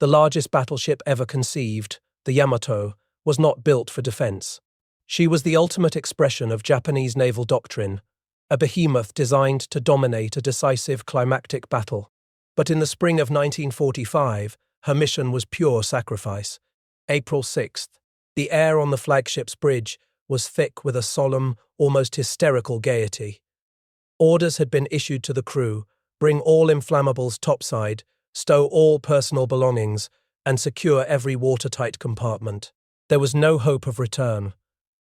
The largest battleship ever conceived, the Yamato, was not built for defense. She was the ultimate expression of Japanese naval doctrine, a behemoth designed to dominate a decisive climactic battle. But in the spring of 1945, her mission was pure sacrifice. April 6th, the air on the flagship's bridge was thick with a solemn, almost hysterical gaiety. Orders had been issued to the crew: bring all inflammables topside, stow all personal belongings, and secure every watertight compartment. There was no hope of return.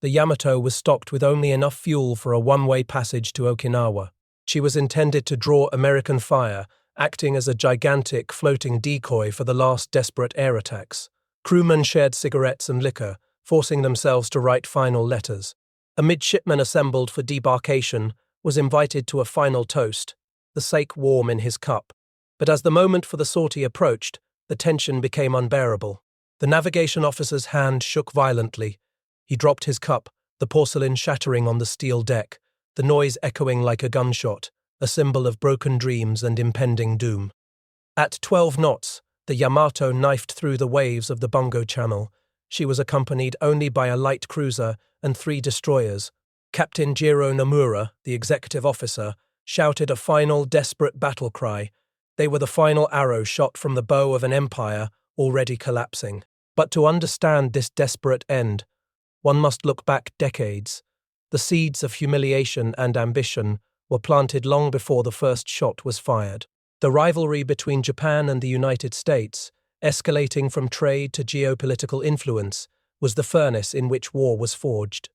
The Yamato was stocked with only enough fuel for a one-way passage to Okinawa. She was intended to draw American fire, acting as a gigantic floating decoy for the last desperate air attacks. Crewmen shared cigarettes and liquor, forcing themselves to write final letters. A midshipman assembled for debarkation was invited to a final toast, the sake warm in his cup. But as the moment for the sortie approached, the tension became unbearable. The navigation officer's hand shook violently. He dropped his cup, the porcelain shattering on the steel deck, the noise echoing like a gunshot, a symbol of broken dreams and impending doom. At 12 knots, the Yamato knifed through the waves of the Bungo Channel. She was accompanied only by a light cruiser and 3 destroyers. Captain Jiro Nomura, the executive officer, shouted a final desperate battle cry. They were the final arrow shot from the bow of an empire already collapsing. But to understand this desperate end, one must look back decades. The seeds of humiliation and ambition were planted long before the first shot was fired. The rivalry between Japan and the United States, escalating from trade to geopolitical influence, was the furnace in which war was forged.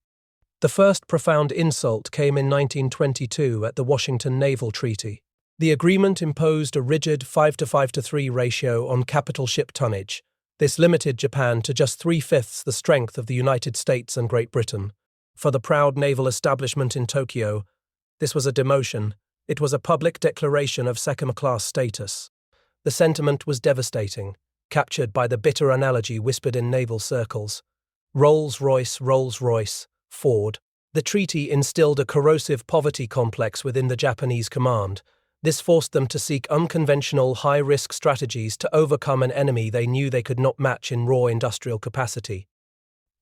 The first profound insult came in 1922 at the Washington Naval Treaty. The agreement imposed a rigid 5-5-3 ratio on capital ship tonnage. This limited Japan to just 3/5 the strength of the United States and Great Britain. For the proud naval establishment in Tokyo, this was a demotion. It was a public declaration of second-class status. The sentiment was devastating, captured by the bitter analogy whispered in naval circles. Rolls-Royce, Rolls-Royce, Ford. The treaty instilled a corrosive poverty complex within the Japanese command. This forced them to seek unconventional, high-risk strategies to overcome an enemy they knew they could not match in raw industrial capacity.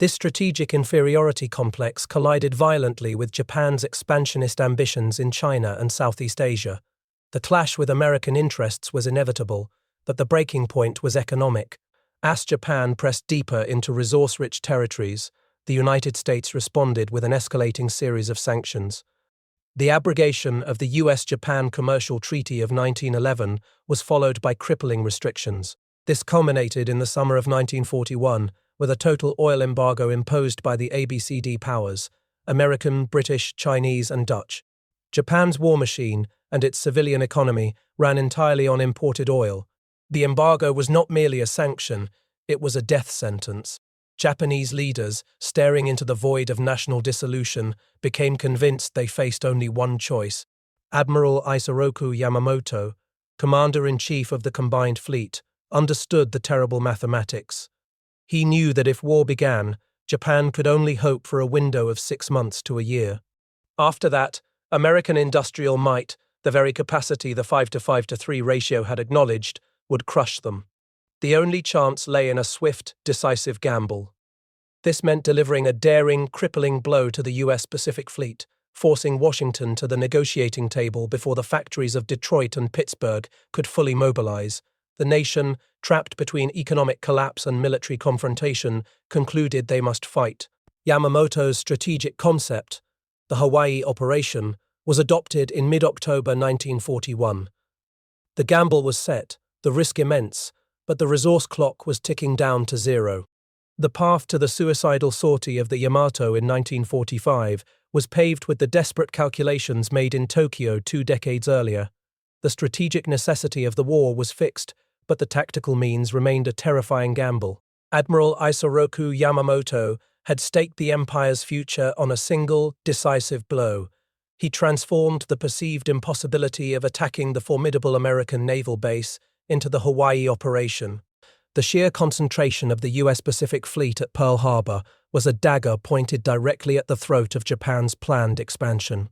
This strategic inferiority complex collided violently with Japan's expansionist ambitions in China and Southeast Asia. The clash with American interests was inevitable, but the breaking point was economic. As Japan pressed deeper into resource-rich territories, the United States responded with an escalating series of sanctions. The abrogation of the US-Japan Commercial Treaty of 1911 was followed by crippling restrictions. This culminated in the summer of 1941 with a total oil embargo imposed by the ABCD powers: American, British, Chinese, and Dutch. Japan's war machine and its civilian economy ran entirely on imported oil. The embargo was not merely a sanction, it was a death sentence. Japanese leaders, staring into the void of national dissolution, became convinced they faced only one choice. Admiral Isoroku Yamamoto, commander-in-chief of the combined fleet, understood the terrible mathematics. He knew that if war began, Japan could only hope for a window of 6 months to a year. After that, American industrial might, the very capacity the 5-5-3 ratio had acknowledged, would crush them. The only chance lay in a swift, decisive gamble. This meant delivering a daring, crippling blow to the US Pacific Fleet, forcing Washington to the negotiating table before the factories of Detroit and Pittsburgh could fully mobilize. The nation, trapped between economic collapse and military confrontation, concluded they must fight. Yamamoto's strategic concept, the Hawaii Operation, was adopted in mid-October 1941. The gamble was set, the risk immense, but the resource clock was ticking down to zero. The path to the suicidal sortie of the Yamato in 1945 was paved with the desperate calculations made in Tokyo 2 decades earlier. The strategic necessity of the war was fixed, but the tactical means remained a terrifying gamble. Admiral Isoroku Yamamoto had staked the empire's future on a single, decisive blow. He transformed the perceived impossibility of attacking the formidable American naval base into the Hawaii Operation. The sheer concentration of the US Pacific Fleet at Pearl Harbor was a dagger pointed directly at the throat of Japan's planned expansion.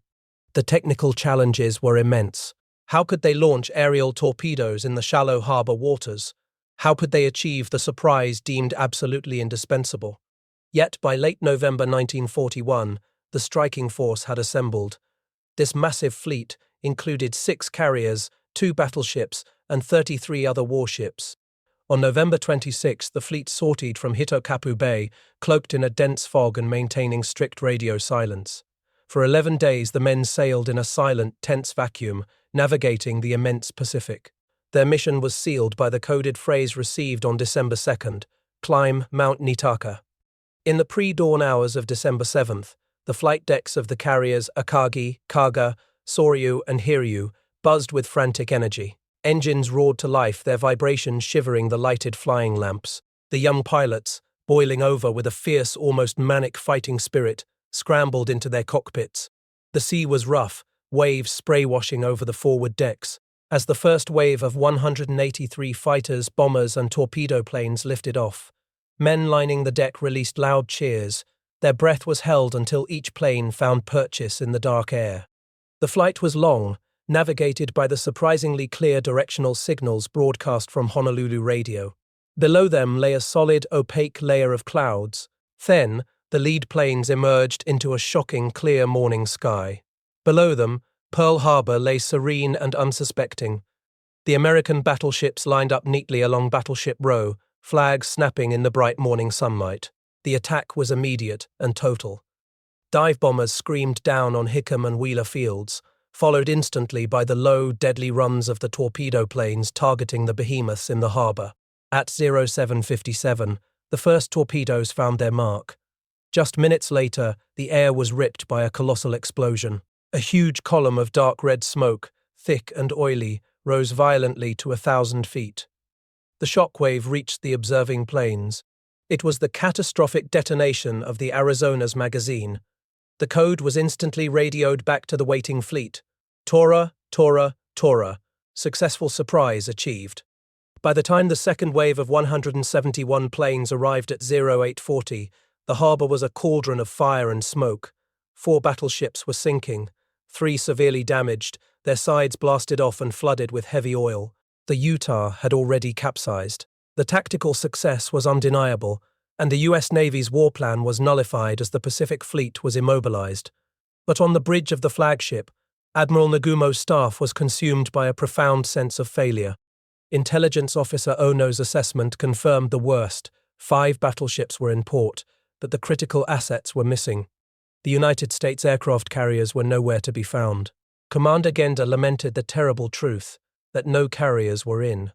The technical challenges were immense. How could they launch aerial torpedoes in the shallow harbor waters? How could they achieve the surprise deemed absolutely indispensable? Yet by late November 1941, the striking force had assembled. This massive fleet included 6 carriers, 2 battleships, and 33 other warships. On November 26, the fleet sortied from Hitokapu Bay, cloaked in a dense fog and maintaining strict radio silence. For 11 days, the men sailed in a silent, tense vacuum, navigating the immense Pacific. Their mission was sealed by the coded phrase received on December 2nd, "Climb Mount Nitaka." In the pre-dawn hours of December 7th, the flight decks of the carriers Akagi, Kaga, Soryu, and Hiryu buzzed with frantic energy. Engines roared to life, their vibrations shivering the lighted flying lamps. The young pilots, boiling over with a fierce, almost manic fighting spirit, scrambled into their cockpits. The sea was rough, waves spray-washing over the forward decks. As the first wave of 183 fighters, bombers, and torpedo planes lifted off, men lining the deck released loud cheers. Their breath was held until each plane found purchase in the dark air. The flight was long, navigated by the surprisingly clear directional signals broadcast from Honolulu radio. Below them lay a solid, opaque layer of clouds. Then, the lead planes emerged into a shocking, clear morning sky. Below them, Pearl Harbor lay serene and unsuspecting. The American battleships lined up neatly along Battleship Row, flags snapping in the bright morning sunlight. The attack was immediate and total. Dive bombers screamed down on Hickam and Wheeler fields, followed instantly by the low, deadly runs of the torpedo planes targeting the behemoths in the harbor. At 0757, the first torpedoes found their mark. Just minutes later, the air was ripped by a colossal explosion. A huge column of dark red smoke, thick and oily, rose violently to 1,000 feet. The shockwave reached the observing planes. It was the catastrophic detonation of the Arizona's magazine. The code was instantly radioed back to the waiting fleet. Tora, Tora, Tora. Successful surprise achieved. By the time the second wave of 171 planes arrived at 0840, the harbor was a cauldron of fire and smoke. 4 battleships were sinking, 3 severely damaged, their sides blasted off and flooded with heavy oil. The Utah had already capsized. The tactical success was undeniable, and the U.S. Navy's war plan was nullified as the Pacific Fleet was immobilized. But on the bridge of the flagship, Admiral Nagumo's staff was consumed by a profound sense of failure. Intelligence Officer Ono's assessment confirmed the worst. 5 battleships were in port, but the critical assets were missing. The United States aircraft carriers were nowhere to be found. Commander Genda lamented the terrible truth that no carriers were in.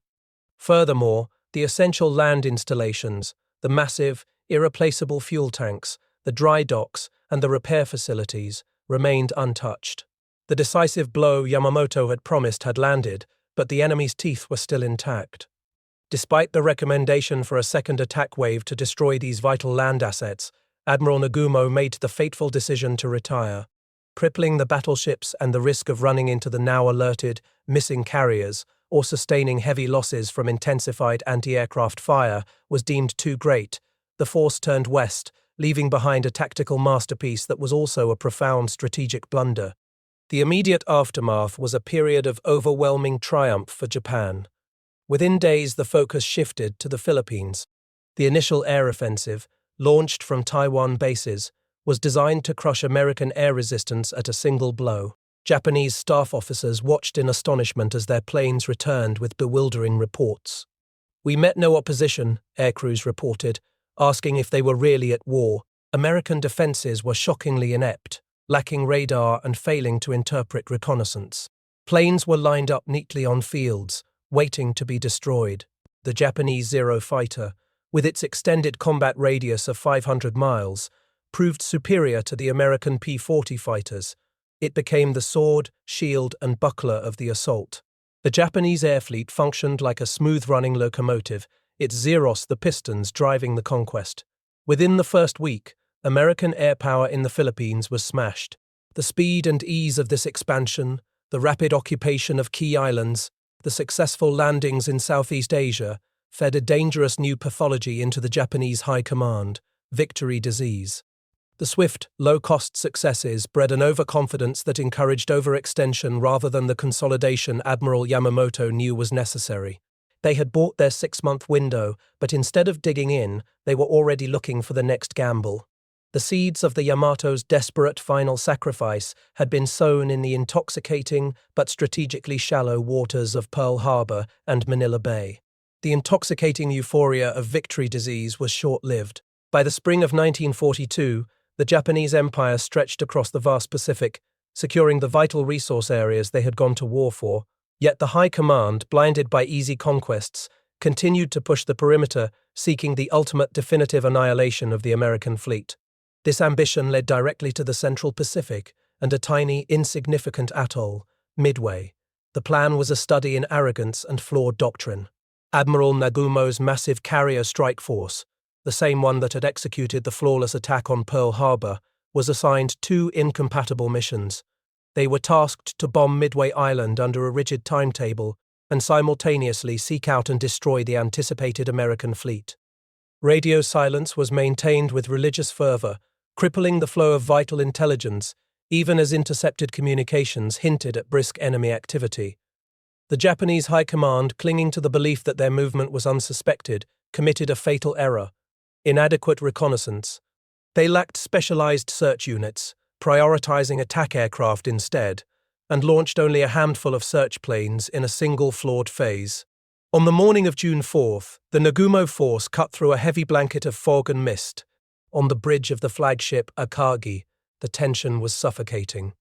Furthermore, the essential land installations, the massive, irreplaceable fuel tanks, the dry docks, and the repair facilities remained untouched. The decisive blow Yamamoto had promised had landed, but the enemy's teeth were still intact. Despite the recommendation for a second attack wave to destroy these vital land assets, Admiral Nagumo made the fateful decision to retire. Crippling the battleships and the risk of running into the now alerted, missing carriers, or sustaining heavy losses from intensified anti-aircraft fire was deemed too great. The force turned west, leaving behind a tactical masterpiece that was also a profound strategic blunder. The immediate aftermath was a period of overwhelming triumph for Japan. Within days, the focus shifted to the Philippines. The initial air offensive, launched from Taiwan bases, was designed to crush American air resistance at a single blow. Japanese staff officers watched in astonishment as their planes returned with bewildering reports. "We met no opposition," aircrews reported, asking if they were really at war. American defenses were shockingly inept, lacking radar and failing to interpret reconnaissance. Planes were lined up neatly on fields, waiting to be destroyed. The Japanese Zero fighter, with its extended combat radius of 500 miles, proved superior to the American P-40 fighters. It became the sword, shield, and buckler of the assault. The Japanese air fleet functioned like a smooth-running locomotive, its Zeros the pistons driving the conquest. Within the first week, American air power in the Philippines was smashed. The speed and ease of this expansion, the rapid occupation of key islands, the successful landings in Southeast Asia, fed a dangerous new pathology into the Japanese high command, victory disease. The swift, low-cost successes bred an overconfidence that encouraged overextension rather than the consolidation Admiral Yamamoto knew was necessary. They had bought their 6-month window, but instead of digging in, they were already looking for the next gamble. The seeds of the Yamato's desperate final sacrifice had been sown in the intoxicating but strategically shallow waters of Pearl Harbor and Manila Bay. The intoxicating euphoria of victory disease was short-lived. By the spring of 1942, the Japanese Empire stretched across the vast Pacific, securing the vital resource areas they had gone to war for. Yet the High Command, blinded by easy conquests, continued to push the perimeter, seeking the ultimate definitive annihilation of the American fleet. This ambition led directly to the Central Pacific and a tiny, insignificant atoll, Midway. The plan was a study in arrogance and flawed doctrine. Admiral Nagumo's massive carrier strike force, the same one that had executed the flawless attack on Pearl Harbor, was assigned 2 incompatible missions. They were tasked to bomb Midway Island under a rigid timetable and simultaneously seek out and destroy the anticipated American fleet. Radio silence was maintained with religious fervor, crippling the flow of vital intelligence, even as intercepted communications hinted at brisk enemy activity. The Japanese High Command, clinging to the belief that their movement was unsuspected, committed a fatal error: inadequate reconnaissance. They lacked specialized search units, prioritizing attack aircraft instead, and launched only a handful of search planes in a single flawed phase. On the morning of June 4th, the Nagumo force cut through a heavy blanket of fog and mist. On the bridge of the flagship Akagi, the tension was suffocating.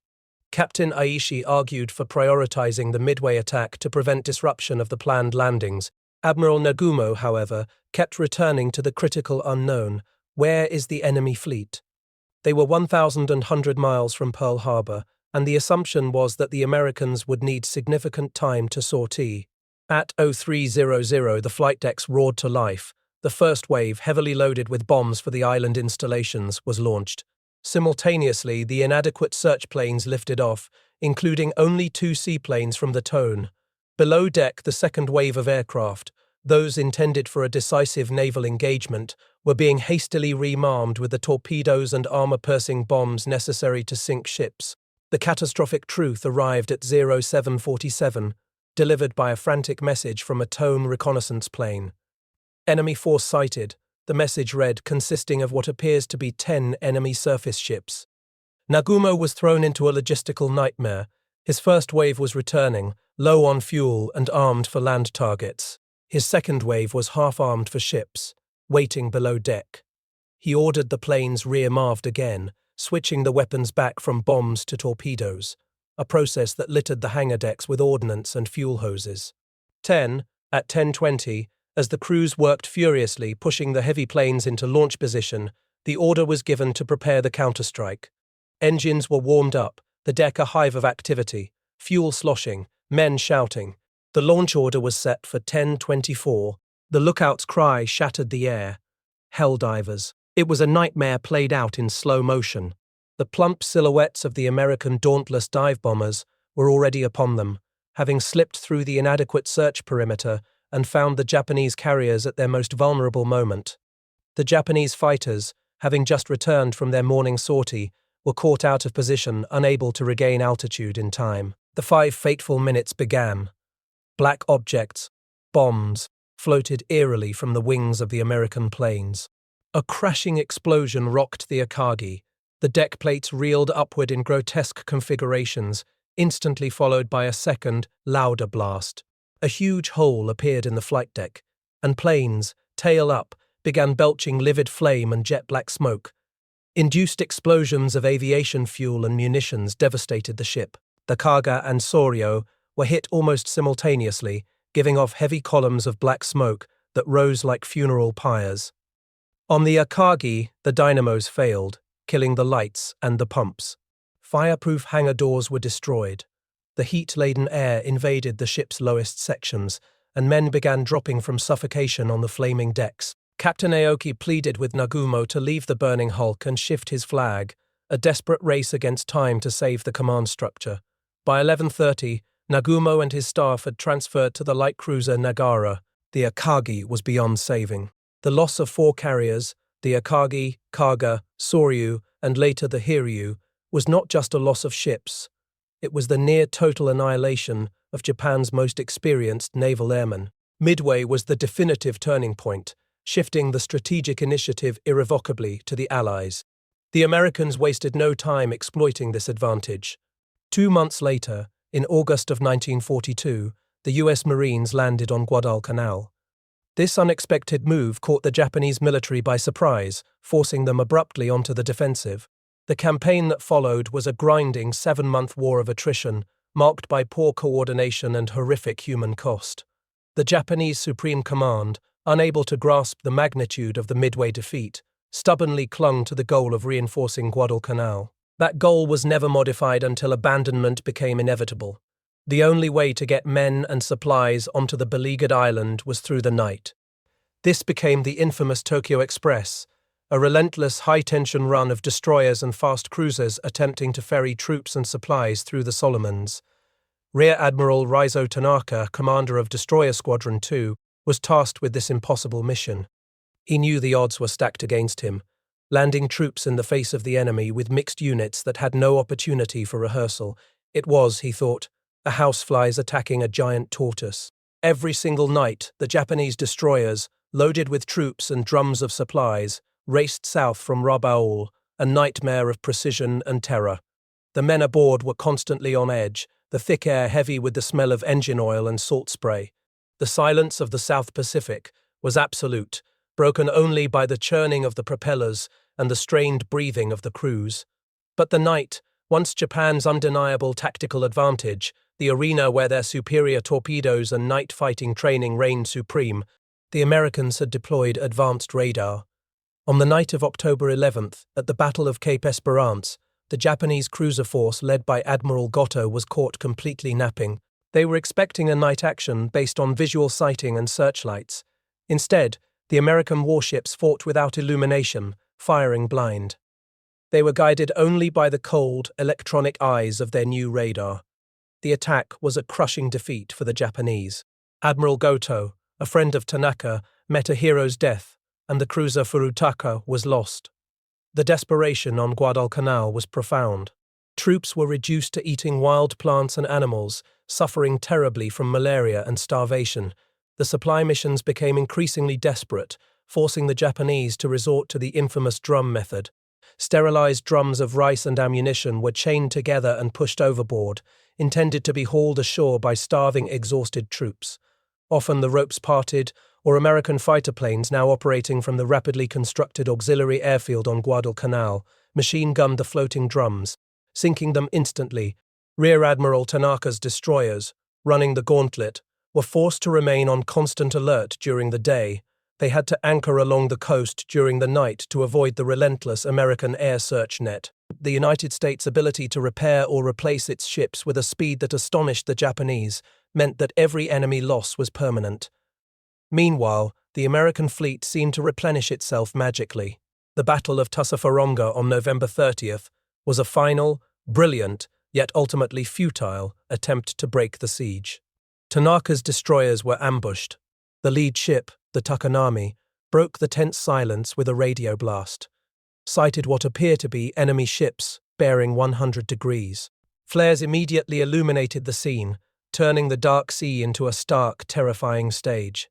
Captain Aishi argued for prioritizing the Midway attack to prevent disruption of the planned landings. Admiral Nagumo, however, kept returning to the critical unknown: where is the enemy fleet? They were 1,100 miles from Pearl Harbor, and the assumption was that the Americans would need significant time to sortie. At 0300, the flight decks roared to life. The first wave, heavily loaded with bombs for the island installations, was launched. Simultaneously, the inadequate search planes lifted off, including only 2 seaplanes from the Tone. Below deck, the second wave of aircraft, those intended for a decisive naval engagement, were being hastily rearmed with the torpedoes and armor-piercing bombs necessary to sink ships. The catastrophic truth arrived at 0747, delivered by a frantic message from a Tone reconnaissance plane. Enemy force sighted, the message read, consisting of what appears to be 10 enemy surface ships. Nagumo was thrown into a logistical nightmare. His first wave was returning, low on fuel and armed for land targets. His second wave was half-armed for ships, waiting below deck. He ordered the planes rear-marved again, switching the weapons back from bombs to torpedoes, a process that littered the hangar decks with ordnance and fuel hoses. At 10:20, as the crews worked furiously, pushing the heavy planes into launch position, the order was given to prepare the counterstrike. Engines were warmed up, the deck a hive of activity, fuel sloshing, men shouting. The launch order was set for 10:24. The lookout's cry shattered the air. Helldivers. It was a nightmare played out in slow motion. The plump silhouettes of the American dauntless dive bombers were already upon them, having slipped through the inadequate search perimeter and found the Japanese carriers at their most vulnerable moment. The Japanese fighters, having just returned from their morning sortie, were caught out of position, unable to regain altitude in time. The 5 fateful minutes began. Black objects, bombs, floated eerily from the wings of the American planes. A crashing explosion rocked the Akagi. The deck plates reeled upward in grotesque configurations, instantly followed by a second, louder blast. A huge hole appeared in the flight deck, and planes, tail up, began belching livid flame and jet-black smoke. Induced explosions of aviation fuel and munitions devastated the ship. The Kaga and Soryo were hit almost simultaneously, giving off heavy columns of black smoke that rose like funeral pyres. On the Akagi, the dynamos failed, killing the lights and the pumps. Fireproof hangar doors were destroyed. The heat-laden air invaded the ship's lowest sections, and men began dropping from suffocation on the flaming decks. Captain Aoki pleaded with Nagumo to leave the burning hulk and shift his flag, a desperate race against time to save the command structure. By 11:30, Nagumo and his staff had transferred to the light cruiser Nagara. The Akagi was beyond saving. The loss of 4 carriers, the Akagi, Kaga, Soryu, and later the Hiryu, was not just a loss of ships. It was the near-total annihilation of Japan's most experienced naval airmen. Midway was the definitive turning point, shifting the strategic initiative irrevocably to the Allies. The Americans wasted no time exploiting this advantage. 2 months later, in August of 1942, the U.S. Marines landed on Guadalcanal. This unexpected move caught the Japanese military by surprise, forcing them abruptly onto the defensive. The campaign that followed was a grinding 7-month war of attrition, marked by poor coordination and horrific human cost. The Japanese Supreme Command, unable to grasp the magnitude of the Midway defeat, stubbornly clung to the goal of reinforcing Guadalcanal. That goal was never modified until abandonment became inevitable. The only way to get men and supplies onto the beleaguered island was through the night. This became the infamous Tokyo Express, a relentless high-tension run of destroyers and fast cruisers attempting to ferry troops and supplies through the Solomons. Rear Admiral Raizo Tanaka, commander of Destroyer Squadron 2, was tasked with this impossible mission. He knew the odds were stacked against him, landing troops in the face of the enemy with mixed units that had no opportunity for rehearsal. It was, he thought, a houseflies attacking a giant tortoise. Every single night, the Japanese destroyers, loaded with troops and drums of supplies, raced south from Rabaul, a nightmare of precision and terror. The men aboard were constantly on edge, the thick air heavy with the smell of engine oil and salt spray. The silence of the South Pacific was absolute, broken only by the churning of the propellers and the strained breathing of the crews. But the night, once Japan's undeniable tactical advantage, the arena where their superior torpedoes and night fighting training reigned supreme, the Americans had deployed advanced radar. On the night of October 11th, at the Battle of Cape Esperance, the Japanese cruiser force led by Admiral Goto was caught completely napping. They were expecting a night action based on visual sighting and searchlights. Instead, the American warships fought without illumination, firing blind. They were guided only by the cold, electronic eyes of their new radar. The attack was a crushing defeat for the Japanese. Admiral Goto, a friend of Tanaka, met a hero's death, and the cruiser Furutaka was lost. The desperation on Guadalcanal was profound. Troops were reduced to eating wild plants and animals, suffering terribly from malaria and starvation. The supply missions became increasingly desperate, forcing the Japanese to resort to the infamous drum method. Sterilized drums of rice and ammunition were chained together and pushed overboard, intended to be hauled ashore by starving, exhausted troops. Often the ropes parted, or American fighter planes now operating from the rapidly constructed auxiliary airfield on Guadalcanal machine-gunned the floating drums, sinking them instantly. Rear Admiral Tanaka's destroyers, running the gauntlet, were forced to remain on constant alert during the day. They had to anchor along the coast during the night to avoid the relentless American air search net. The United States' ability to repair or replace its ships with a speed that astonished the Japanese meant that every enemy loss was permanent. Meanwhile, the American fleet seemed to replenish itself magically. The Battle of Tassafaronga on November 30th was a final, brilliant, yet ultimately futile attempt to break the siege. Tanaka's destroyers were ambushed. The lead ship, the Takanami, broke the tense silence with a radio blast. Sighted what appeared to be enemy ships bearing 100 degrees. Flares immediately illuminated the scene, turning the dark sea into a stark, terrifying stage.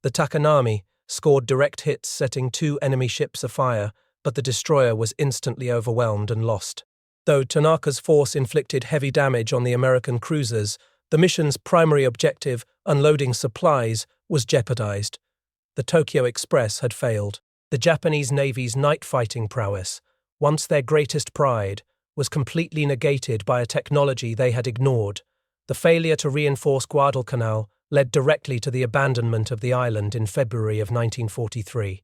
The Takanami scored direct hits, setting 2 enemy ships afire, but the destroyer was instantly overwhelmed and lost. Though Tanaka's force inflicted heavy damage on the American cruisers, the mission's primary objective, unloading supplies, was jeopardized. The Tokyo Express had failed. The Japanese Navy's night fighting prowess, once their greatest pride, was completely negated by a technology they had ignored. The failure to reinforce Guadalcanal led directly to the abandonment of the island in February of 1943.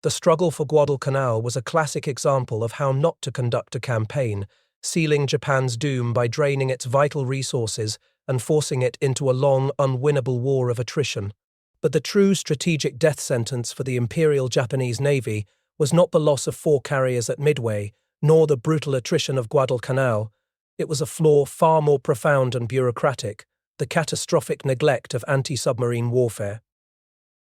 The struggle for Guadalcanal was a classic example of how not to conduct a campaign, sealing Japan's doom by draining its vital resources and forcing it into a long, unwinnable war of attrition. But the true strategic death sentence for the Imperial Japanese Navy was not the loss of 4 carriers at Midway, nor the brutal attrition of Guadalcanal. It was a flaw far more profound and bureaucratic, the catastrophic neglect of anti-submarine warfare.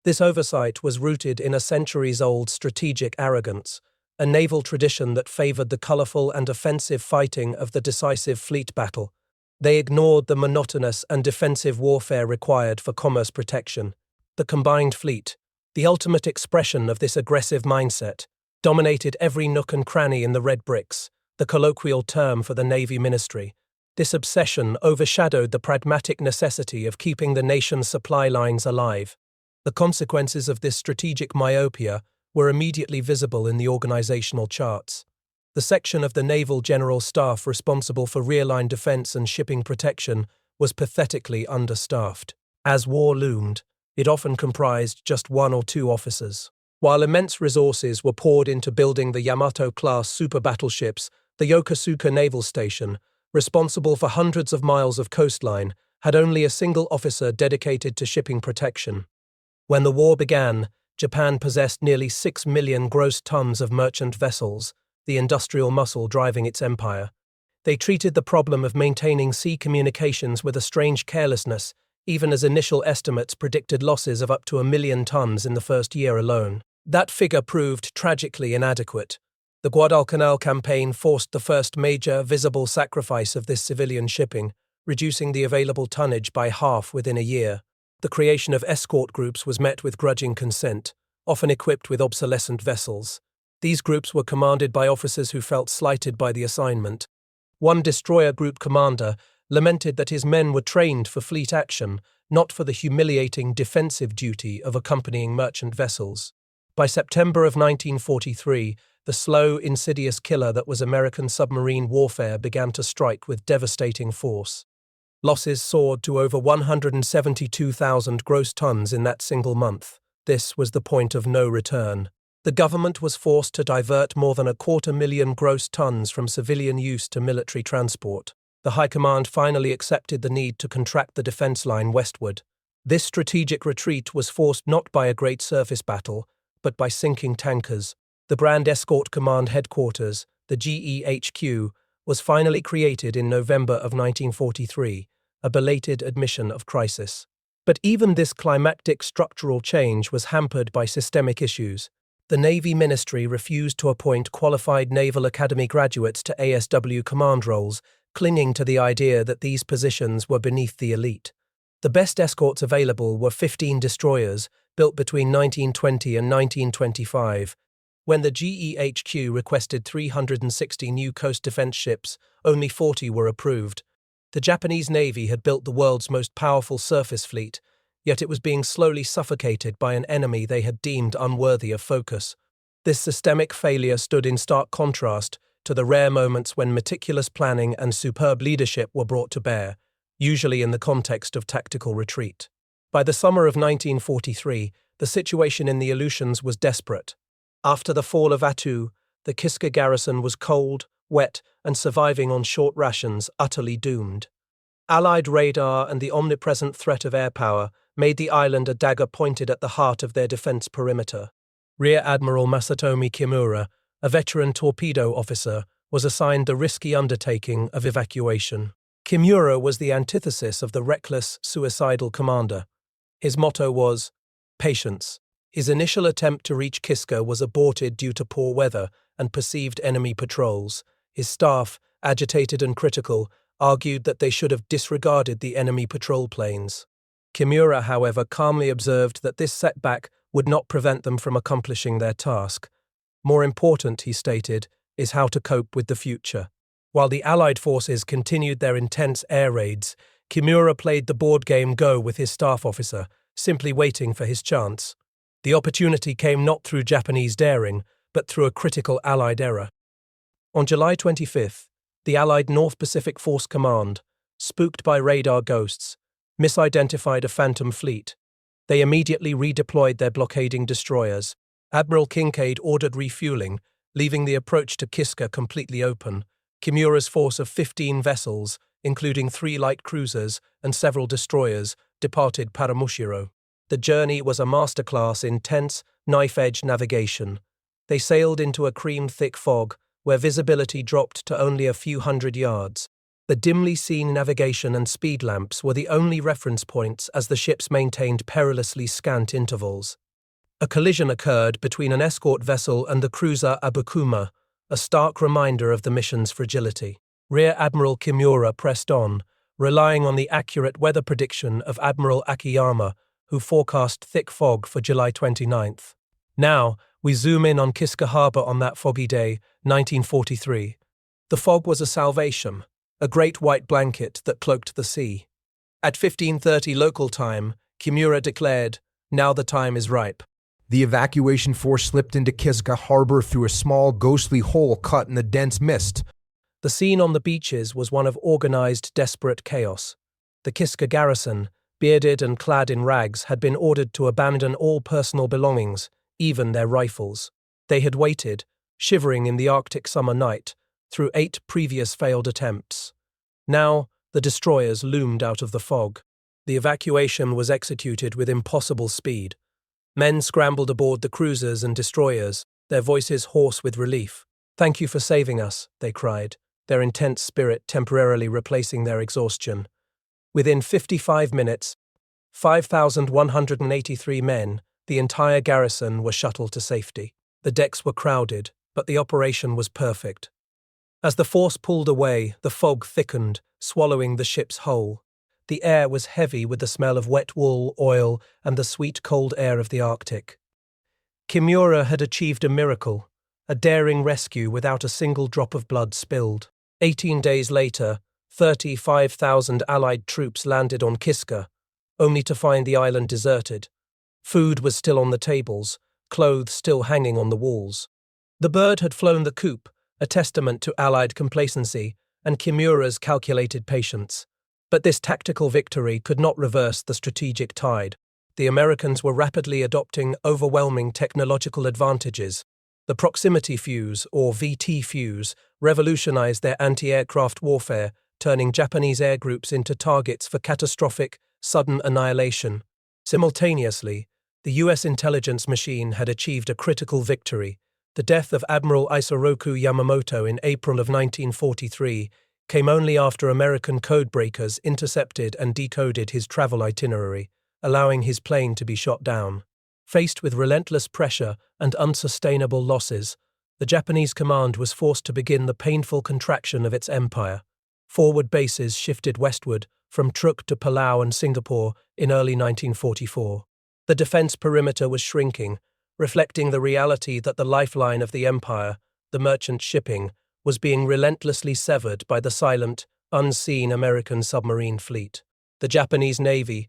This oversight was rooted in a centuries-old strategic arrogance, a naval tradition that favored the colorful and offensive fighting of the decisive fleet battle. They ignored the monotonous and defensive warfare required for commerce protection. The combined fleet, the ultimate expression of this aggressive mindset, dominated every nook and cranny in the Red Bricks, the colloquial term for the Navy Ministry. This obsession overshadowed the pragmatic necessity of keeping the nation's supply lines alive. The consequences of this strategic myopia were immediately visible in the organizational charts. The section of the Naval General Staff responsible for rear-line defense and shipping protection was pathetically understaffed. As war loomed, it often comprised just one or two officers. While immense resources were poured into building the Yamato-class super battleships, the Yokosuka Naval Station, responsible for hundreds of miles of coastline, had only a single officer dedicated to shipping protection. When the war began, Japan possessed nearly 6 million gross tons of merchant vessels, the industrial muscle driving its empire. They treated the problem of maintaining sea communications with a strange carelessness, even as initial estimates predicted losses of up to 1 million tons in the first year alone. That figure proved tragically inadequate. The Guadalcanal campaign forced the first major, visible sacrifice of this civilian shipping, reducing the available tonnage by half within a year. The creation of escort groups was met with grudging consent, often equipped with obsolescent vessels. These groups were commanded by officers who felt slighted by the assignment. One destroyer group commander lamented that his men were trained for fleet action, not for the humiliating defensive duty of accompanying merchant vessels. By September of 1943, the slow, insidious killer that was American submarine warfare began to strike with devastating force. Losses soared to over 172,000 gross tons in that single month. This was the point of no return. The government was forced to divert more than 250,000 gross tons from civilian use to military transport. The High Command finally accepted the need to contract the defense line westward. This strategic retreat was forced not by a great surface battle, but by sinking tankers. The Brand Escort Command Headquarters, the GEHQ, was finally created in November of 1943, a belated admission of crisis. But even this climactic structural change was hampered by systemic issues. The Navy Ministry refused to appoint qualified Naval Academy graduates to ASW command roles, clinging to the idea that these positions were beneath the elite. The best escorts available were 15 destroyers, built between 1920 and 1925. When the GEHQ requested 360 new coast defense ships, only 40 were approved. The Japanese Navy had built the world's most powerful surface fleet, yet it was being slowly suffocated by an enemy they had deemed unworthy of focus. This systemic failure stood in stark contrast to the rare moments when meticulous planning and superb leadership were brought to bear, usually in the context of tactical retreat. By the summer of 1943, the situation in the Aleutians was desperate. After the fall of Attu, the Kiska garrison was cold, wet, and surviving on short rations, utterly doomed. Allied radar and the omnipresent threat of air power made the island a dagger pointed at the heart of their defense perimeter. Rear Admiral Masatomi Kimura, a veteran torpedo officer, was assigned the risky undertaking of evacuation. Kimura was the antithesis of the reckless, suicidal commander. His motto was, "Patience." His initial attempt to reach Kiska was aborted due to poor weather and perceived enemy patrols. His staff, agitated and critical, argued that they should have disregarded the enemy patrol planes. Kimura, however, calmly observed that this setback would not prevent them from accomplishing their task. More important, he stated, is how to cope with the future. While the Allied forces continued their intense air raids, Kimura played the board game Go with his staff officer, simply waiting for his chance. The opportunity came not through Japanese daring, but through a critical Allied error. On July 25th, the Allied North Pacific Force Command, spooked by radar ghosts, misidentified a Phantom fleet. They immediately redeployed their blockading destroyers. Admiral Kinkaid ordered refueling, leaving the approach to Kiska completely open. Kimura's force of 15 vessels, including 3 light cruisers and several destroyers, departed Paramushiro. The journey was a masterclass in tense, knife-edge navigation. They sailed into a cream-thick fog, where visibility dropped to only a few hundred yards. The dimly seen navigation and speed lamps were the only reference points as the ships maintained perilously scant intervals. A collision occurred between an escort vessel and the cruiser Abukuma, a stark reminder of the mission's fragility. Rear Admiral Kimura pressed on, relying on the accurate weather prediction of Admiral Akiyama, who forecast thick fog for July 29th. Now, we zoom in on Kiska Harbor on that foggy day, 1943. The fog was a salvation, a great white blanket that cloaked the sea. At 15:30 local time, Kimura declared, "Now the time is ripe." The evacuation force slipped into Kiska Harbor through a small, ghostly hole cut in the dense mist. The scene on the beaches was one of organized, desperate chaos. The Kiska garrison, bearded and clad in rags, had been ordered to abandon all personal belongings, even their rifles. They had waited, shivering in the Arctic summer night, through 8 previous failed attempts. Now, the destroyers loomed out of the fog. The evacuation was executed with impossible speed. Men scrambled aboard the cruisers and destroyers, their voices hoarse with relief. "Thank you for saving us," they cried, their intense spirit temporarily replacing their exhaustion. Within 55 minutes, 5,183 men, the entire garrison, were shuttled to safety. The decks were crowded, but the operation was perfect. As the force pulled away, the fog thickened, swallowing the ship's whole. The air was heavy with the smell of wet wool, oil, and the sweet cold air of the Arctic. Kimura had achieved a miracle, a daring rescue without a single drop of blood spilled. 18 days later, 35,000 Allied troops landed on Kiska, only to find the island deserted. Food was still on the tables, clothes still hanging on the walls. The bird had flown the coop, a testament to Allied complacency and Kimura's calculated patience. But this tactical victory could not reverse the strategic tide. The Americans were rapidly adopting overwhelming technological advantages. The proximity fuse, or VT fuse, revolutionized their anti-aircraft warfare, turning Japanese air groups into targets for catastrophic, sudden annihilation. Simultaneously, the U.S. intelligence machine had achieved a critical victory. The death of Admiral Isoroku Yamamoto in April of 1943 came only after American codebreakers intercepted and decoded his travel itinerary, allowing his plane to be shot down. Faced with relentless pressure and unsustainable losses, the Japanese command was forced to begin the painful contraction of its empire. Forward bases shifted westward, from Truk to Palau and Singapore in early 1944. The defense perimeter was shrinking, reflecting the reality that the lifeline of the empire, the merchant shipping, was being relentlessly severed by the silent, unseen American submarine fleet. The Japanese Navy,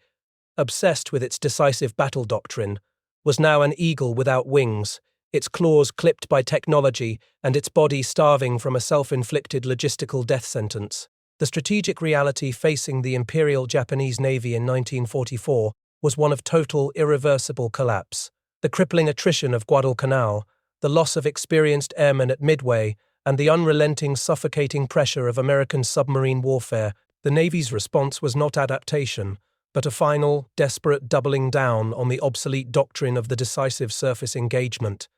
obsessed with its decisive battle doctrine, was now an eagle without wings, its claws clipped by technology and its body starving from a self-inflicted logistical death sentence. The strategic reality facing the Imperial Japanese Navy in 1944 was one of total, irreversible collapse. The crippling attrition of Guadalcanal, the loss of experienced airmen at Midway, and the unrelenting, suffocating pressure of American submarine warfare. The Navy's response was not adaptation, but a final, desperate doubling down on the obsolete doctrine of the decisive surface engagement.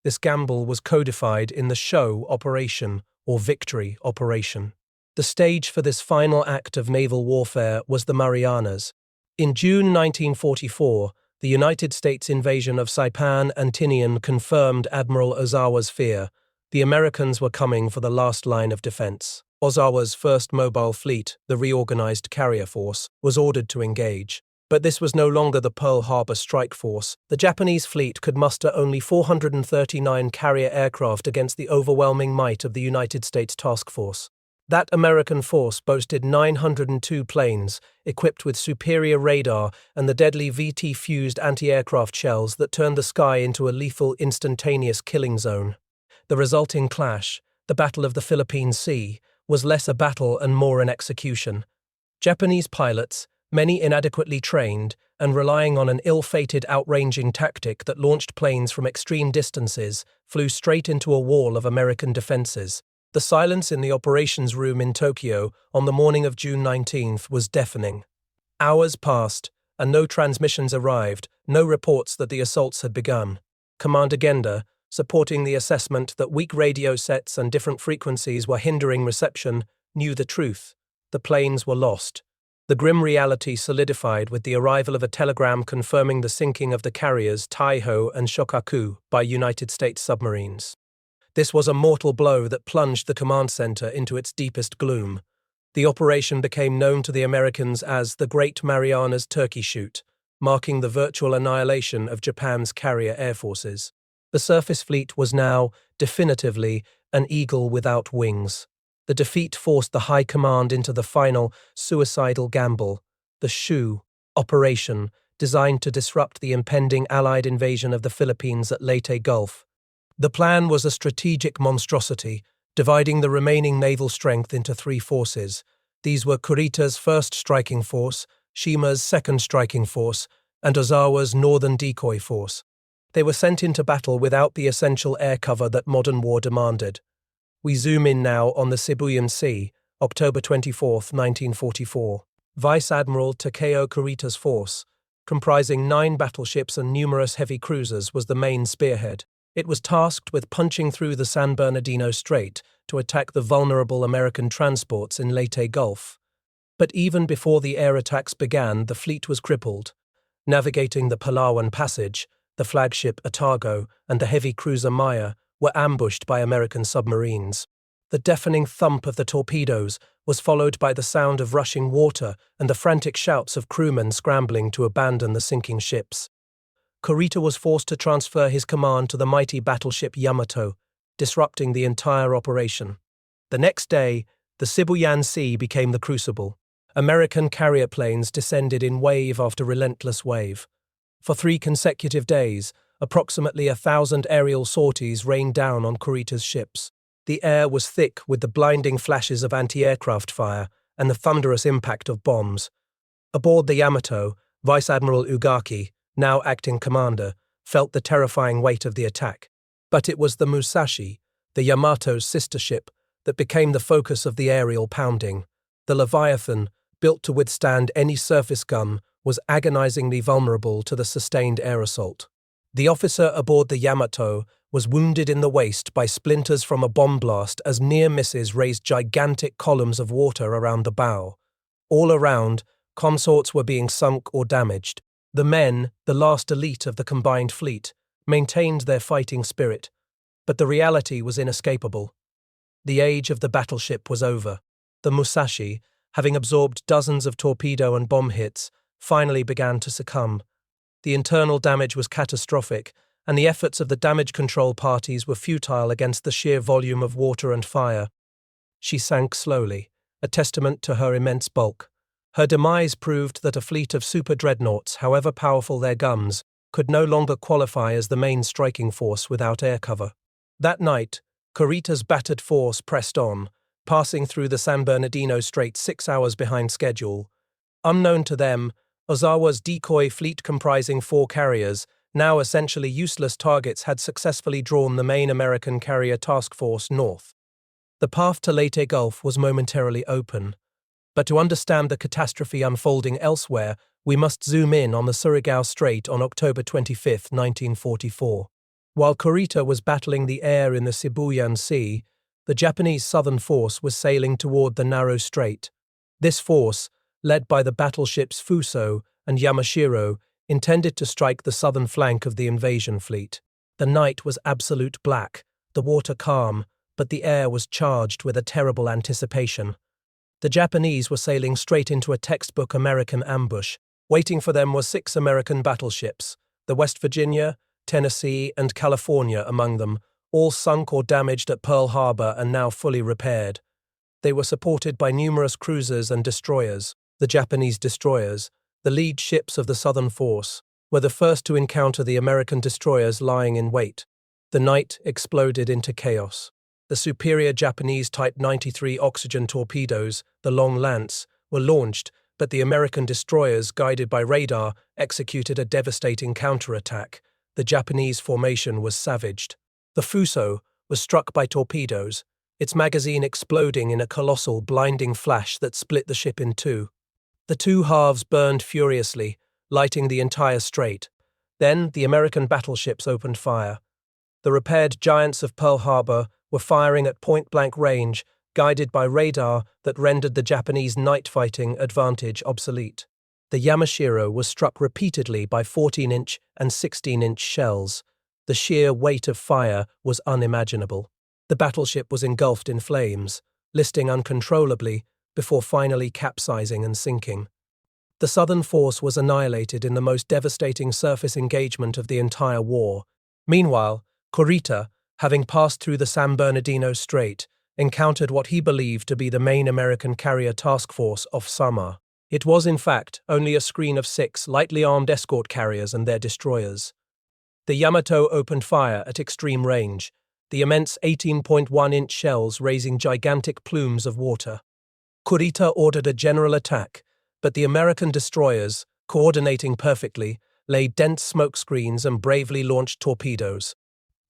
This gamble was codified in the Show Operation, or Victory Operation. The stage for this final act of naval warfare was the Marianas. In June 1944, the United States invasion of Saipan and Tinian confirmed Admiral Ozawa's fear. The Americans were coming for the last line of defense. Ozawa's first mobile fleet, the reorganized carrier force, was ordered to engage. But this was no longer the Pearl Harbor strike force. The Japanese fleet could muster only 439 carrier aircraft against the overwhelming might of the United States task force. That American force boasted 902 planes, equipped with superior radar and the deadly VT-fused anti-aircraft shells that turned the sky into a lethal instantaneous killing zone. The resulting clash, the Battle of the Philippine Sea, was less a battle and more an execution. Japanese pilots, many inadequately trained and relying on an ill-fated outranging tactic that launched planes from extreme distances, flew straight into a wall of American defenses. The silence in the operations room in Tokyo on the morning of June 19th was deafening. Hours passed, and no transmissions arrived, no reports that the assaults had begun. Commander Genda, supporting the assessment that weak radio sets and different frequencies were hindering reception, knew the truth. The planes were lost. The grim reality solidified with the arrival of a telegram confirming the sinking of the carriers Taiho and Shokaku by United States submarines. This was a mortal blow that plunged the command center into its deepest gloom. The operation became known to the Americans as the Great Marianas Turkey Shoot, marking the virtual annihilation of Japan's carrier air forces. The surface fleet was now, definitively, an eagle without wings. The defeat forced the High Command into the final, suicidal gamble, the SHU operation, designed to disrupt the impending Allied invasion of the Philippines at Leyte Gulf. The plan was a strategic monstrosity, dividing the remaining naval strength into three forces. These were Kurita's 1st Striking Force, Shima's 2nd Striking Force, and Ozawa's Northern Decoy Force. They were sent into battle without the essential air cover that modern war demanded. We zoom in now on the Sibuyan Sea, October 24, 1944. Vice Admiral Takeo Kurita's force, comprising 9 battleships and numerous heavy cruisers, was the main spearhead. It was tasked with punching through the San Bernardino Strait to attack the vulnerable American transports in Leyte Gulf. But even before the air attacks began, the fleet was crippled. Navigating the Palawan Passage, the flagship Otago and the heavy cruiser Maya were ambushed by American submarines. The deafening thump of the torpedoes was followed by the sound of rushing water and the frantic shouts of crewmen scrambling to abandon the sinking ships. Kurita was forced to transfer his command to the mighty battleship Yamato, disrupting the entire operation. The next day, the Sibuyan Sea became the crucible. American carrier planes descended in wave after relentless wave. For 3 consecutive days, approximately 1,000 aerial sorties rained down on Kurita's ships. The air was thick with the blinding flashes of anti-aircraft fire and the thunderous impact of bombs. Aboard the Yamato, Vice Admiral Ugaki, now acting commander, felt the terrifying weight of the attack. But it was the Musashi, the Yamato's sister ship, that became the focus of the aerial pounding. The Leviathan, built to withstand any surface gun, was agonizingly vulnerable to the sustained air assault. The officer aboard the Yamato was wounded in the waist by splinters from a bomb blast as near misses raised gigantic columns of water around the bow. All around, consorts were being sunk or damaged. The men, the last elite of the combined fleet, maintained their fighting spirit, but the reality was inescapable. The age of the battleship was over. The Musashi, having absorbed dozens of torpedo and bomb hits, finally began to succumb. The internal damage was catastrophic, and the efforts of the damage control parties were futile against the sheer volume of water and fire. She sank slowly, a testament to her immense bulk. Her demise proved that a fleet of super dreadnoughts, however powerful their guns, could no longer qualify as the main striking force without air cover. That night, Kurita's battered force pressed on, passing through the San Bernardino Strait 6 hours behind schedule. Unknown to them, Ozawa's decoy fleet comprising 4 carriers, now essentially useless targets, had successfully drawn the main American carrier task force north. The path to Leyte Gulf was momentarily open. But to understand the catastrophe unfolding elsewhere, we must zoom in on the Surigao Strait on October 25, 1944. While Kurita was battling the air in the Sibuyan Sea, the Japanese southern force was sailing toward the narrow strait. This force, led by the battleships Fuso and Yamashiro, intended to strike the southern flank of the invasion fleet. The night was absolute black, the water calm, but the air was charged with a terrible anticipation. The Japanese were sailing straight into a textbook American ambush. Waiting for them were 6 American battleships, the West Virginia, Tennessee, and California among them, all sunk or damaged at Pearl Harbor and now fully repaired. They were supported by numerous cruisers and destroyers. The Japanese destroyers, the lead ships of the Southern Force, were the first to encounter the American destroyers lying in wait. The night exploded into chaos. The superior Japanese Type 93 oxygen torpedoes, the Long Lance, were launched, but the American destroyers, guided by radar, executed a devastating counterattack. The Japanese formation was savaged. The Fuso was struck by torpedoes, its magazine exploding in a colossal, blinding flash that split the ship in 2. The 2 halves burned furiously, lighting the entire strait. Then the American battleships opened fire. The repaired giants of Pearl Harbor were firing at point-blank range, guided by radar that rendered the Japanese night fighting advantage obsolete. The Yamashiro was struck repeatedly by 14-inch and 16-inch shells. The sheer weight of fire was unimaginable. The battleship was engulfed in flames, listing uncontrollably before finally capsizing and sinking. The Southern force was annihilated in the most devastating surface engagement of the entire war. Meanwhile, Kurita, having passed through the San Bernardino Strait, encountered what he believed to be the main American carrier task force off Samar. It was, in fact, only a screen of 6 lightly armed escort carriers and their destroyers. The Yamato opened fire at extreme range, the immense 18.1-inch shells raising gigantic plumes of water. Kurita ordered a general attack, but the American destroyers, coordinating perfectly, laid dense smoke screens and bravely launched torpedoes.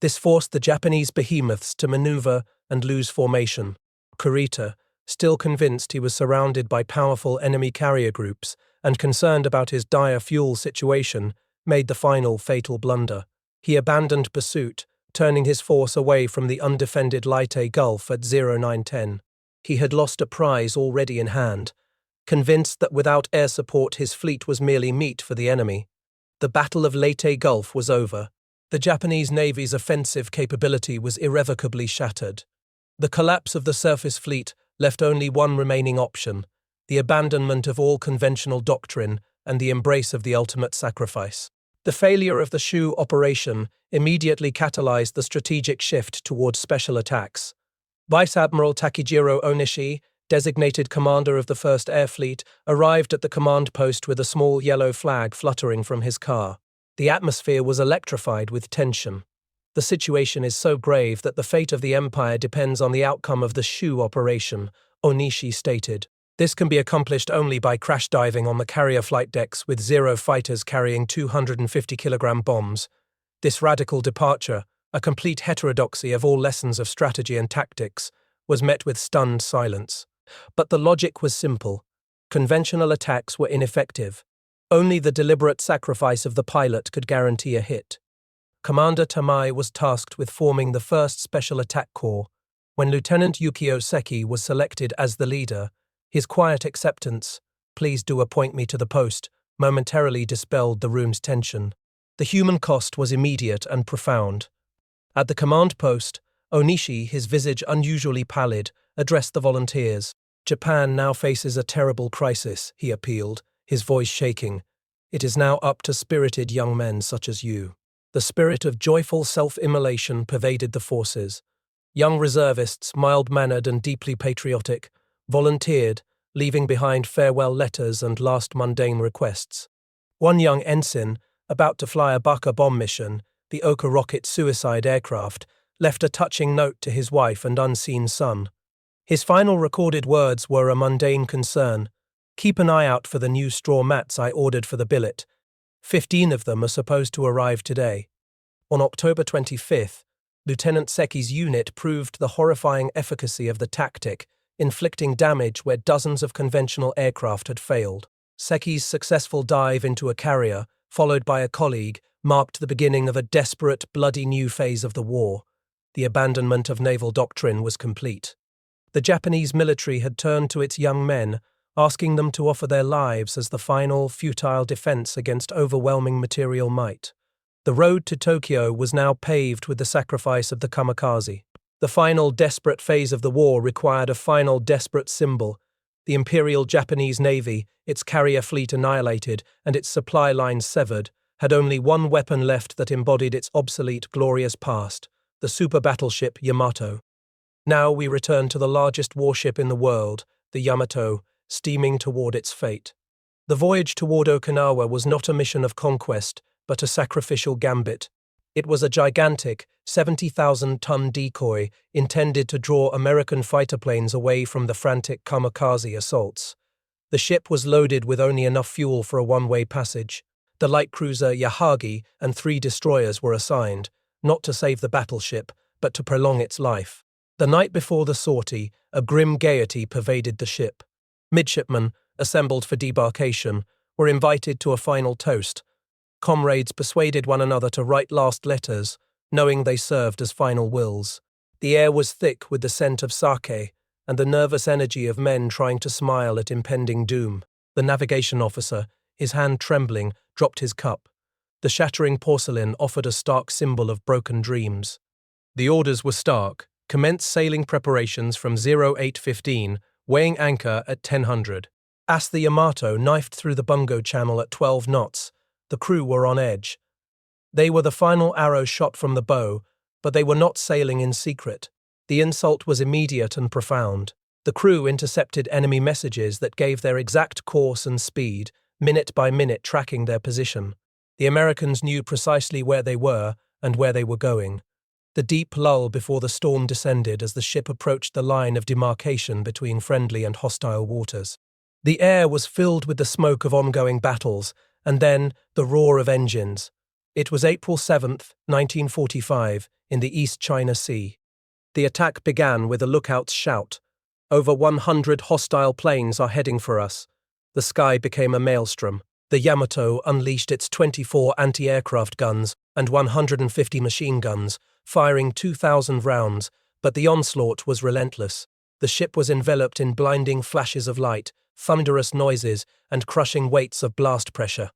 This forced the Japanese behemoths to maneuver and lose formation. Kurita, still convinced he was surrounded by powerful enemy carrier groups and concerned about his dire fuel situation, made the final fatal blunder. He abandoned pursuit, turning his force away from the undefended Leyte Gulf at 0910. He had lost a prize already in hand. Convinced that without air support his fleet was merely meat for the enemy, the Battle of Leyte Gulf was over. The Japanese Navy's offensive capability was irrevocably shattered. The collapse of the surface fleet left only one remaining option: the abandonment of all conventional doctrine and the embrace of the ultimate sacrifice. The failure of the Shu operation immediately catalyzed the strategic shift towards special attacks. Vice Admiral Takejiro Onishi, designated commander of the 1st Air Fleet, arrived at the command post with a small yellow flag fluttering from his car. The atmosphere was electrified with tension. The situation is so grave that the fate of the Empire depends on the outcome of the Shu operation, Onishi stated. This can be accomplished only by crash diving on the carrier flight decks with 0 fighters carrying 250-kilogram bombs. This radical departure, a complete heterodoxy of all lessons of strategy and tactics, was met with stunned silence. But the logic was simple. Conventional attacks were ineffective. Only the deliberate sacrifice of the pilot could guarantee a hit. Commander Tamai was tasked with forming the 1st Special Attack Corps. When Lieutenant Yukio Seki was selected as the leader, his quiet acceptance, "Please do appoint me to the post," momentarily dispelled the room's tension. The human cost was immediate and profound. At the command post, Onishi, his visage unusually pallid, addressed the volunteers. "Japan now faces a terrible crisis," he appealed, his voice shaking. "It is now up to spirited young men such as you." The spirit of joyful self-immolation pervaded the forces. Young reservists, mild-mannered and deeply patriotic, volunteered, leaving behind farewell letters and last mundane requests. One young ensign, about to fly a Baka bomb mission, the Oka rocket suicide aircraft, left a touching note to his wife and unseen son. His final recorded words were a mundane concern: "Keep an eye out for the new straw mats I ordered for the billet. 15 of them are supposed to arrive today." On October 25th, Lieutenant Seki's unit proved the horrifying efficacy of the tactic, inflicting damage where dozens of conventional aircraft had failed. Seki's successful dive into a carrier, followed by a colleague, marked the beginning of a desperate, bloody new phase of the war. The abandonment of naval doctrine was complete. The Japanese military had turned to its young men, asking them to offer their lives as the final, futile defense against overwhelming material might. The road to Tokyo was now paved with the sacrifice of the kamikaze. The final desperate phase of the war required a final desperate symbol. The Imperial Japanese Navy, its carrier fleet annihilated and its supply lines severed, had only one weapon left that embodied its obsolete, glorious past: the super battleship Yamato. Now we return to the largest warship in the world, the Yamato, steaming toward its fate. The voyage toward Okinawa was not a mission of conquest, but a sacrificial gambit. It was a gigantic, 70,000-ton decoy intended to draw American fighter planes away from the frantic kamikaze assaults. The ship was loaded with only enough fuel for a one-way passage. The light cruiser Yahagi and 3 destroyers were assigned, not to save the battleship, but to prolong its life. The night before the sortie, a grim gaiety pervaded the ship. Midshipmen, assembled for debarkation, were invited to a final toast. Comrades persuaded one another to write last letters, knowing they served as final wills. The air was thick with the scent of sake and the nervous energy of men trying to smile at impending doom. The navigation officer, his hand trembling, dropped his cup. The shattering porcelain offered a stark symbol of broken dreams. The orders were stark: commence sailing preparations from 0815, weighing anchor at 1000. As the Yamato knifed through the Bungo Channel at 12 knots, the crew were on edge. They were the final arrow shot from the bow, but they were not sailing in secret. The insult was immediate and profound. The crew intercepted enemy messages that gave their exact course and speed, minute by minute tracking their position. The Americans knew precisely where they were and where they were going. The deep lull before the storm descended as the ship approached the line of demarcation between friendly and hostile waters. The air was filled with the smoke of ongoing battles, and then the roar of engines. It was April 7, 1945, in the East China Sea. The attack began with a lookout's shout. "Over 100 hostile planes are heading for us." The sky became a maelstrom. The Yamato unleashed its 24 anti-aircraft guns and 150 machine guns, firing 2,000 rounds, but the onslaught was relentless. The ship was enveloped in blinding flashes of light, thunderous noises, and crushing weights of blast pressure.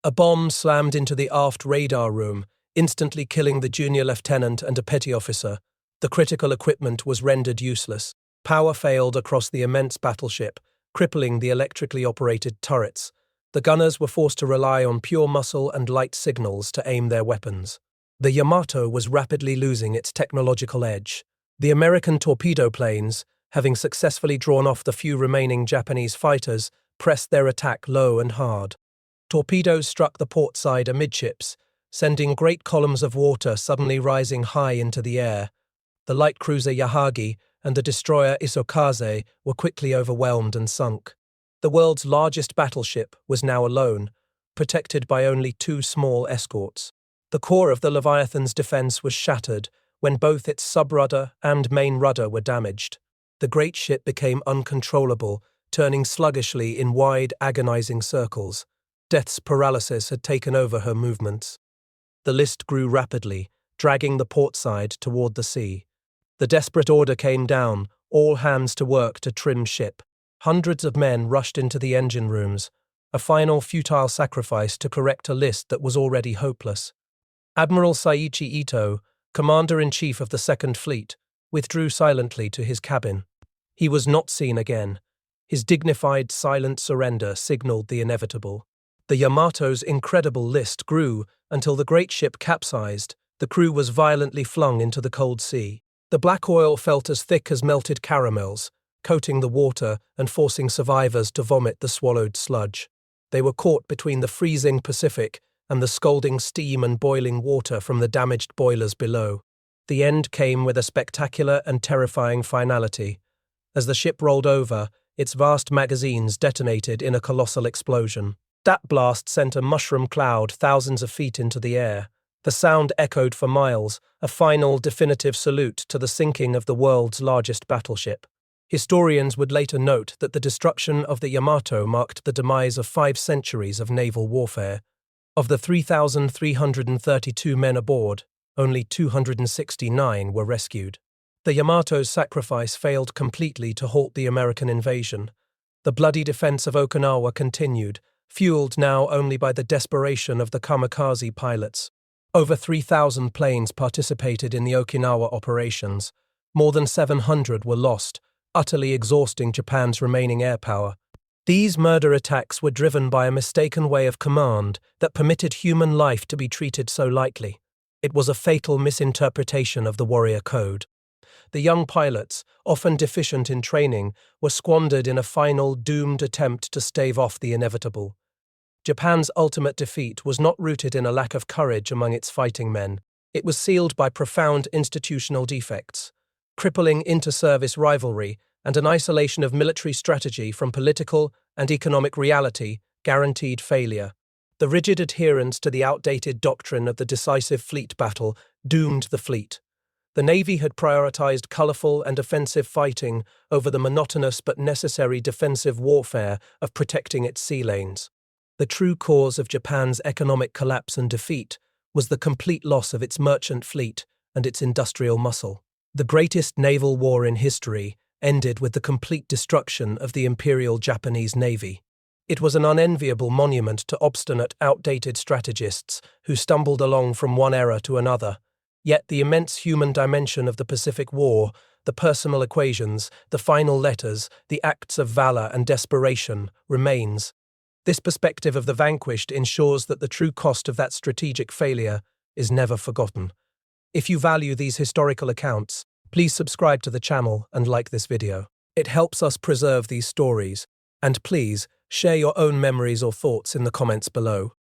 A bomb slammed into the aft radar room, instantly killing the junior lieutenant and a petty officer. The critical equipment was rendered useless. Power failed across the immense battleship, crippling the electrically operated turrets. The gunners were forced to rely on pure muscle and light signals to aim their weapons. The Yamato was rapidly losing its technological edge. The American torpedo planes, having successfully drawn off the few remaining Japanese fighters, pressed their attack low and hard. Torpedoes struck the port side amidships, sending great columns of water suddenly rising high into the air. The light cruiser Yahagi and the destroyer Isokaze were quickly overwhelmed and sunk. The world's largest battleship was now alone, protected by only 2 small escorts. The core of the Leviathan's defense was shattered when both its sub-rudder and main rudder were damaged. The great ship became uncontrollable, turning sluggishly in wide, agonizing circles. Death's paralysis had taken over her movements. The list grew rapidly, dragging the port side toward the sea. The desperate order came down, all hands to work to trim ship. Hundreds of men rushed into the engine rooms, a final futile sacrifice to correct a list that was already hopeless. Admiral Saiichi Ito, Commander-in-Chief of the Second Fleet, withdrew silently to his cabin. He was not seen again. His dignified, silent surrender signaled the inevitable. The Yamato's incredible list grew until the great ship capsized. The crew was violently flung into the cold sea. The black oil felt as thick as melted caramels, coating the water and forcing survivors to vomit the swallowed sludge. They were caught between the freezing Pacific and the scalding steam and boiling water from the damaged boilers below. The end came with a spectacular and terrifying finality. As the ship rolled over, its vast magazines detonated in a colossal explosion. That blast sent a mushroom cloud thousands of feet into the air. The sound echoed for miles, a final, definitive salute to the sinking of the world's largest battleship. Historians would later note that the destruction of the Yamato marked the demise of 5 centuries of naval warfare. Of the 3,332 men aboard, only 269 were rescued. The Yamato's sacrifice failed completely to halt the American invasion. The bloody defense of Okinawa continued, fueled now only by the desperation of the kamikaze pilots. Over 3,000 planes participated in the Okinawa operations. More than 700 were lost, utterly exhausting Japan's remaining air power. These murder attacks were driven by a mistaken way of command that permitted human life to be treated so lightly. It was a fatal misinterpretation of the warrior code. The young pilots, often deficient in training, were squandered in a final, doomed attempt to stave off the inevitable. Japan's ultimate defeat was not rooted in a lack of courage among its fighting men. It was sealed by profound institutional defects, crippling inter-service rivalry, and an isolation of military strategy from political and economic reality guaranteed failure. The rigid adherence to the outdated doctrine of the decisive fleet battle doomed the fleet. The Navy had prioritized colorful and offensive fighting over the monotonous but necessary defensive warfare of protecting its sea lanes. The true cause of Japan's economic collapse and defeat was the complete loss of its merchant fleet and its industrial muscle. The greatest naval war in history ended with the complete destruction of the Imperial Japanese Navy. It was an unenviable monument to obstinate, outdated strategists who stumbled along from one era to another. Yet the immense human dimension of the Pacific War, the personal equations, the final letters, the acts of valor and desperation, remains. This perspective of the vanquished ensures that the true cost of that strategic failure is never forgotten. If you value these historical accounts, please subscribe to the channel and like this video. It helps us preserve these stories, and please share your own memories or thoughts in the comments below.